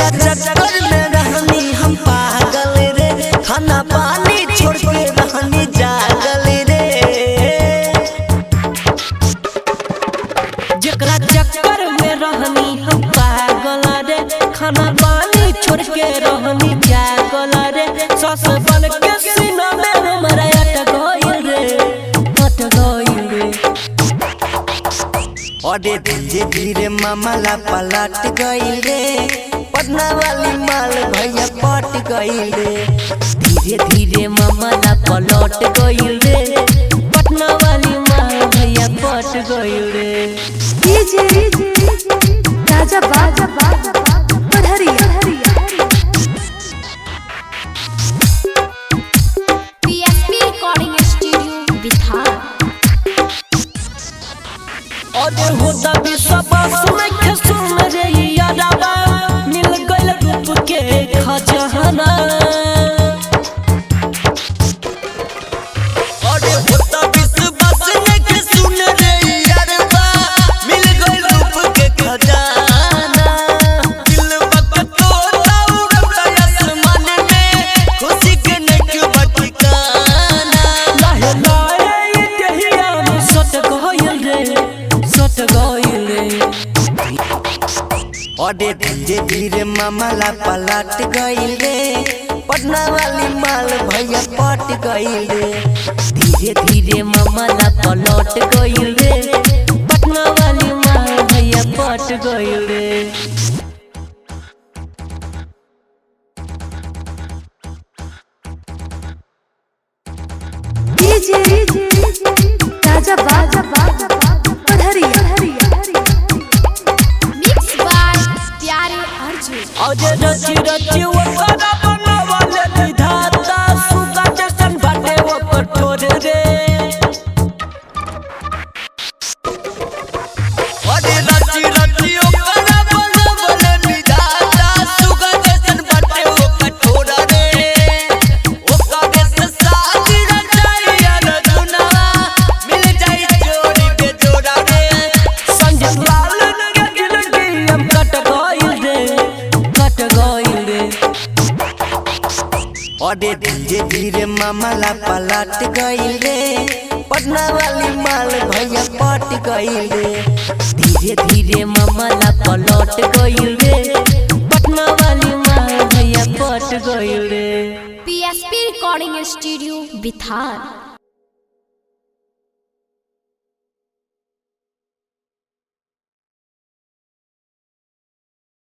जेकरा चक्कर में रहनी हम पागल रे, खाना पानी छोड़ के रहनी जागल रे। जेकरा चक्कर में रहनी हम पागल रे, खाना पानी छोड़ के रहनी जागल रे। सास बन के सीना में हमारा अट गइल रे, अट गइल रे। अरे धीरे धीरे मामला पलट गइल रे, पटना वाली माल भैया पट गइल रे। धीरे धीरे मामला पलट गइल रे, पटना वाली माल भैया पट गइल रे। राजा बाजा पढ़रिया PSP रिकॉर्डिंग स्टूडियो बिहार। अरे होता भी सब सुन सुन रे यादवा, मिल गइल रूप के खजाना। अरे होता विश्वास लेके सुन रे यारबा, मिल गइल रूप के खजाना। दिल वक्त तोड़ा उड़ता आसमान में, खुशी के नेक बटकाना। लाहे लाहे ये देहिया में सट गइल रे, सट गइल रे। अरे धीरे धीरे मामला पलट गइल रे, पटना वाली माल भैया पट गइल रे। धीरे धीरे मामला पलट गइल रे, पटना वाली माल भैया पट गइल रे। राजा बाजा पढ़रिया मिक्स बाय प्यारे अर्जुन। अरे रची रची वो खाना बनावले विधाता, सुगा जैसन बाटे वो कठोर रे। अरे रची रची ओकरा बनावले विधाता, सुगा जैसन बाटे वो कठोर रे। ओकरे से शादी रचाई अर्जुना, मिल जाई जोड़ी बेजोड़ा रे। संजय लाल के जिंदगी हम कट गइल रे, कट गइल रे। अरे धीरे धीरे मामला पलट गइल रे, पटना वाली माल भैया पट गइल रे। धीरे धीरे मामला पलट गइल रे, पटना वाली माल भैया पट गइल रे। PSP recording studio Bihar.